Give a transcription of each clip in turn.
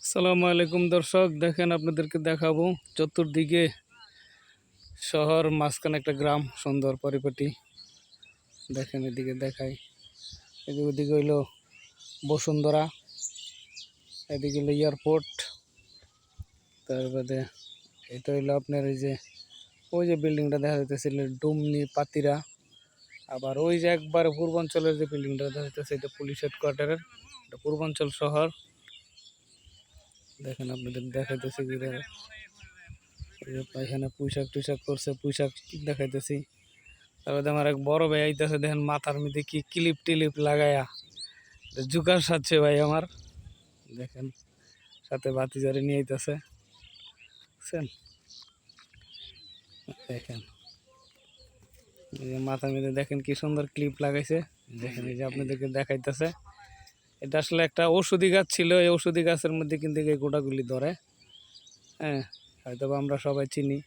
আসসালামু আলাইকুম দর্শক, দেখেন আপনাদেরকে দেখাবো চতুর্দিকে শহর, মাঝখানে একটা গ্রাম, সুন্দর পরিপাটি। দেখেন এদিকে দেখাই, এদিকে ওদিকে হইলো বসুন্ধরা, এদিকে হইলো এয়ারপোর্ট। তারপরে এটা হইলো আপনার ওই যে বিল্ডিংটা দেখা যাইতেছিল ডুমনি পাতিরা। আবার ওই যে একবারে পূর্বাঞ্চলের যে বিল্ডিংটা দেখা যাইতেছে এটা পুলিশ হেডকোয়ার্টারের, এটা পূর্বাঞ্চল শহর। দেখেন আপনাদের দেখাইতেছি এখানে পুঁইশাক টুইশাক করছে, পুঁইশাক দেখাইতেছি। তারপরে আমার এক বড় ভাই আইতেছে, দেখেন মাথার মধ্যে কি ক্লিপ টিলিপ লাগায়া জুকার সাজছে ভাই আমার। দেখেন সাথে বাতিজারে নিয়ে আইতেছে, বুঝছেন? দেখেন এই যে মাথার মধ্যে দেখেন কি সুন্দর ক্লিপ লাগাইছে। দেখেন এই যে আপনাদেরকে দেখাইতেছে, এটা আসলে একটা ঔষধি গাছ ছিল। এই ঔষধি গাছের মধ্যে কিন্তু এই গোটাগুলি ধরে। হ্যাঁ, হয়তো আমরা সবাই চিনি,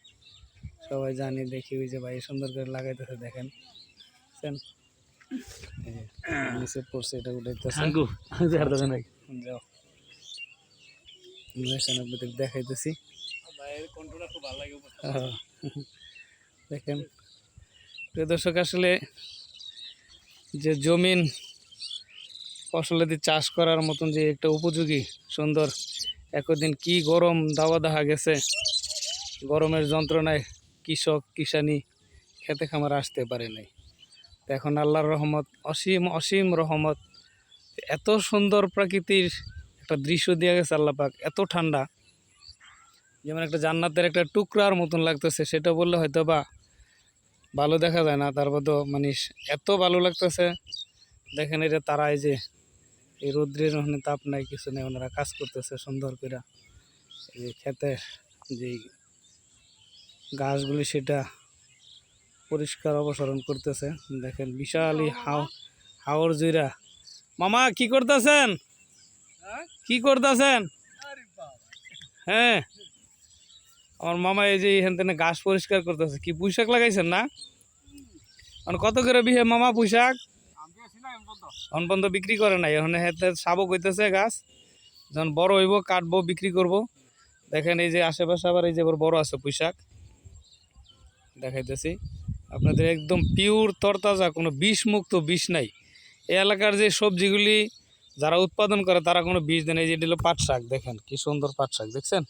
সবাই জানি, দেখি। ওই যে ভাই সুন্দর করে লাগাইতেছে, দেখেন বুঝছেন? নিচে পড়ছে, এটা উঠাইতেছে। আপনাদের দেখাইতেছি, দেখেন প্রিয় দর্শক, আসলে যে জমিন ফসলাদি চাষ করার মতন যে একটা উপযোগী সুন্দর, একদিন কি গরম দাওয়া দেখা গেছে, গরমের যন্ত্রণায় কৃষক কিষানি খেতে খামার আসতে পারে নাই। এখন আল্লাহর রহমত, অসীম অসীম রহমত, এত সুন্দর প্রাকৃতির একটা দৃশ্য দিয়ে গেছে আল্লাহ পাক। এত ঠান্ডা, যেমন একটা জান্নাতের একটা টুকরার মতন লাগতেছে, সেটা বললে হয়তো বা ভালো দেখা যায় না। তারপর তো মানে এত ভালো লাগতেছে। দেখেন এটা তারা এই যে এই রৌদ্রের ওখানে তাপ নাই, কিছু নেই, ওনারা কাজ করতেছে সুন্দর করে। এই যে ক্ষেতের যে গাছগুলি সেটা পরিষ্কার অপসারণ করতেছে। দেখেন বিশালই হাওর জুইরা। মামা কি করতেছেন? কি করতেছেন? হ্যাঁ, আমার মামা এই যে এখান থেকে ঘাস পরিষ্কার করতেছে। কি পুঁইশাক লাগাইছেন না? মানে কত করে বিহে মামা পুঁইশাক? এখন পর্যন্ত বিক্রি করে নাই, এখন হাতে শাবক হইতেছে গাছ, যখন বড় হইব কাটবো, বিক্রি করব। দেখেন এই যে আশেপাশে আবার এই যে বড় আছে পুঁইশাক, দেখাইতেছি আপনাদের, একদম পিওর তরতাজা, কোনো বিষ মুক্ত, বিষ নাই। এই এলাকার যে সবজিগুলি যারা উৎপাদন করে তারা কোনো বিষ দেয় না। এই যে দিল পাট শাক, দেখেন কি সুন্দর পাট শাক, দেখছেন?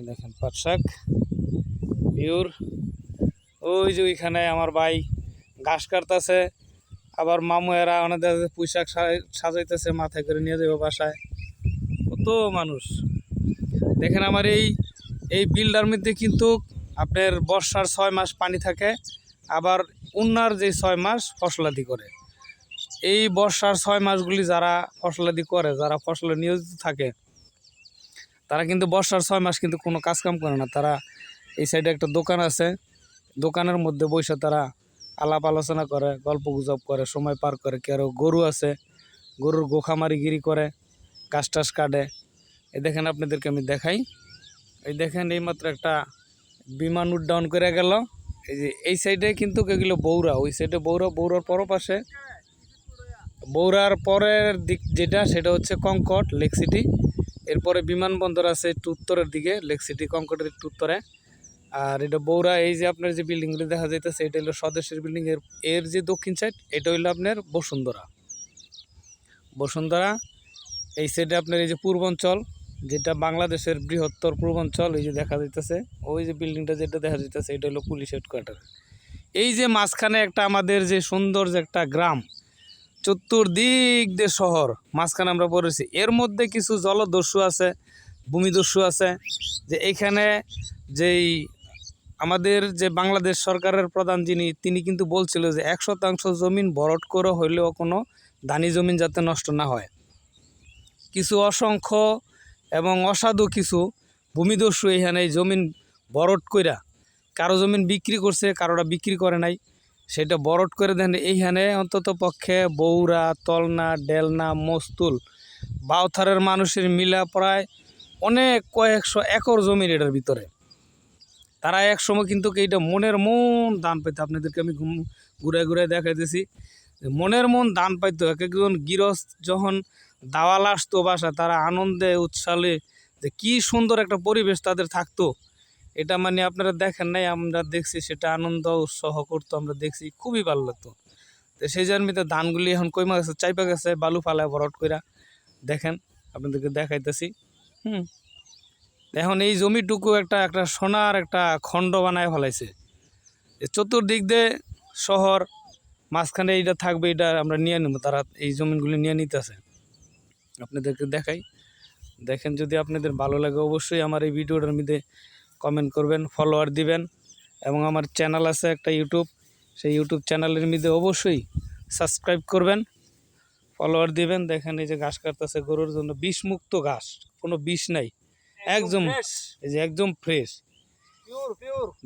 দেখেন পাট শাক পিওর। ওই যে ওইখানে আমার ভাই ঘাস কাটতেছে, আবার মামু এরা ওনাদের পুঁইশাক সাজাইতেছে, মাথায় করে নিয়ে যাবে বাসায়। কত মানুষ। দেখেন আমার এই বিলটার মধ্যে কিন্তু আপনার বর্ষার 6 মাস পানি থাকে, আবার উন্নার যে 6 মাস ফসলাদি করে। এই বর্ষার 6 মাসগুলি যারা ফসলাদি করে, যারা ফসলে নিয়োজিত থাকে, তারা কিন্তু বর্ষার 6 মাস কিন্তু কোনো কাজকাম করে না। তারা এই সাইডে একটা দোকান আছে, দোকানের মধ্যে বসে তারা আলাপ আলোচনা করে, গল্প গুজব করে, সময় পার করে। কারো গরু আছে, গরুর গোখামারিগিরি করে, গাছ টাছ কাটে। এই দেখেন আপনাদেরকে আমি দেখাই, এই দেখেন এইমাত্র একটা বিমান উড্ডয়ন করে গেল। এই যে এই সাইডে কিন্তু এগুলো বৌরা, ওই সাইডে বৌরা, বৌরার পাশে, বৌরার পরের দিক যেটা সেটা হচ্ছে কঙ্কট লেক সিটি। এরপরে বিমানবন্দর আছে একটু উত্তরের দিকে, লেক সিটি কঙ্কটের একটু উত্তরে। আর এটা বৌরা, এই যে আপনার যে বিল্ডিংগুলি দেখা যাইতেছে এটা হলো স্বদেশের বিল্ডিং। এর যে দক্ষিণ সাইড এটা হইলো আপনার বসুন্ধরা। বসুন্ধরা এই সাইডে আপনার এই যে পূর্বাঞ্চল, যেটা বাংলাদেশের বৃহত্তর পূর্বাঞ্চল, এই যে দেখা যাইতেছে ওই যে বিল্ডিংটা যেটা দেখা যাইতেছে এটা হলো পুলিশ হেডকোয়ার্টার। এই যে মাঝখানে একটা আমাদের যে সুন্দর যে একটা গ্রাম, চতুর্দিক দিয়ে শহর, মাঝখানে আমরা পড়েছি। এর মধ্যে কিছু জলদস্যু আছে, ভূমিদস্যু আছে। যে এখানে যেই আমাদের যে বাংলাদেশ সরকারের প্রধান তিনি কিন্তু বলছিল যে 1% জমিন ভরাট করে হইলেও কোনো ধানি জমিন যাতে নষ্ট না হয়। কিছু অসংখ্য এবং অসাধু কিছু ভূমিদস্যু এখানে এই জমিন ভরাট কইরা কারো জমিন বিক্রি করছে, কারোটা বিক্রি করে নাই, সেটা ভরাট করে দেন। এইখানে অন্তত পক্ষে বৌরা, তলনা, ডেলনা, মস্তুল, বাউথারের মানুষের মিলা প্রায় অনেক কয়েকশো একর জমির এটার ভিতরে। তারা এক সময় কিন্তু এইটা মনের মন দান পাইতো। আপনাদেরকে আমি ঘুরে ঘুরে দেখাইতেছি, মনের মন দান পাইতো। এক একজন গৃহস্থ যখন দাওয়াল আসতো বাসা, তারা আনন্দে উৎসাহে যে কি সুন্দর একটা পরিবেশ তাদের থাকতো, এটা মানে আপনারা দেখেন নাই, আমরা দেখছি, সেটা আনন্দ উৎসাহ করতো, আমরা দেখছি, খুবই ভালো লাগতো। তো সেই জন্মিতে ধানগুলি এখন কইমা গেছে, চাইপা গেছে, বালু ফালায় ভরট কইরা, দেখেন আপনাদেরকে দেখাইতেছি। এখন এই জমিটুকু একটা একটা সোনার একটা খণ্ড বানায় ফেলাইছে। চতুর্দিক দিয়ে শহর, মাঝখানে এইটা থাকবে, এটা আমরা নিয়ে নেব, তারা এই জমিনগুলি নিয়ে নিতেছে। আপনাদেরকে দেখাই, দেখেন। যদি আপনাদের ভালো লাগে অবশ্যই আমার এই ভিডিওটার মধ্যে কমেন্ট করবেন, ফলোয়ার দিবেন, এবং আমার চ্যানেল আছে একটা ইউটিউব, সেই ইউটিউব চ্যানেলের মধ্যে অবশ্যই সাবস্ক্রাইব করবেন, ফলোয়ার দিবেন। দেখেন এই যে ঘাস কাটতেছে গরুর জন্য, বিষমুক্ত ঘাস, কোনো বিষ নাই, একদম এই যে একদম ফ্রেশ।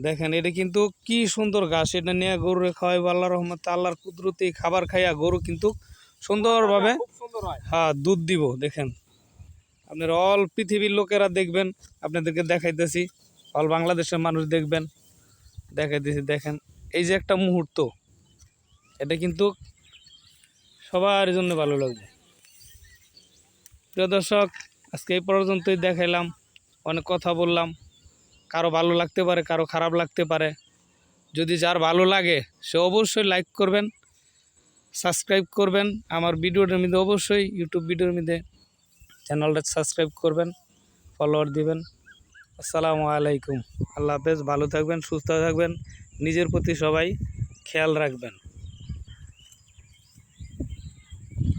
দেখেন এটা কিন্তু কি সুন্দর ঘাস, এটা নিয়ে গরুরে খাওয়াইবো আল্লাহর রহমতে, আল্লাহর কুদরতি খাবার খাইয়া গরু কিন্তু সুন্দরভাবে হ্যাঁ দুধ দিব। দেখেন আপনার অল পৃথিবীর লোকেরা দেখবেন, আপনাদেরকে দেখাইতেছি, অল বাংলাদেশের মানুষ দেখবেন, দেখাইতেছি। দেখেন এই যে একটা মুহূর্ত, এটা কিন্তু সবার জন্য ভালো লাগবে। প্রিয় দর্শক, আজকে এই পর্যন্তই দেখাইলাম, অনেক কথা বললাম, কারো ভালো লাগতে পারে, কারো খারাপ লাগতে পারে। যদি যার ভালো লাগে সে অবশ্যই লাইক করবেন, সাবস্ক্রাইব করবেন আমার ভিডিওটার মধ্যে, অবশ্যই ইউটিউব ভিডিওর মধ্যে চ্যানেলটা সাবস্ক্রাইব করবেন, ফলোয়ার দিবেন। আসসালামু আলাইকুম, আল্লাহ হাফেজ, ভালো থাকবেন, সুস্থ থাকবেন, নিজের প্রতি সবাই খেয়াল রাখবেন।